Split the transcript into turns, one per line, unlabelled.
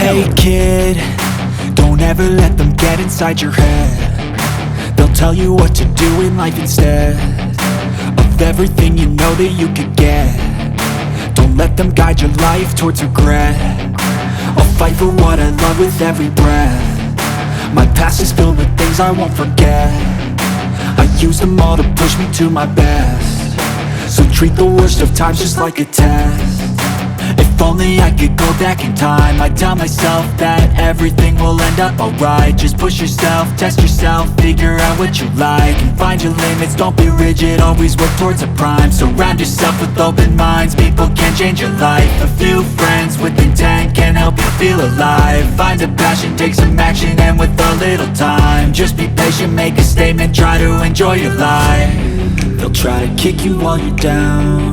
Hey kid, don't ever let them get inside your head. They'll tell you what to do in life instead of everything you know that you could get. Don't let them guide your life towards regret. I'll fight for what I love with every breath. My past is filled with things I won't forget. I use them all to push me to my best. So treat the worst of times just like a test. If only I could go back in time, I'd tell myself that everything will end up alright. Just push yourself, test yourself, figure out what you like, and find your limits, don't be rigid, always work towards a prime. Surround yourself with open minds, people can change your life. A few friends with intent can help you feel alive. Find a passion, take some action, and with a little time, just be patient, make a statement, try to enjoy your life. They'll try to kick you while you're down,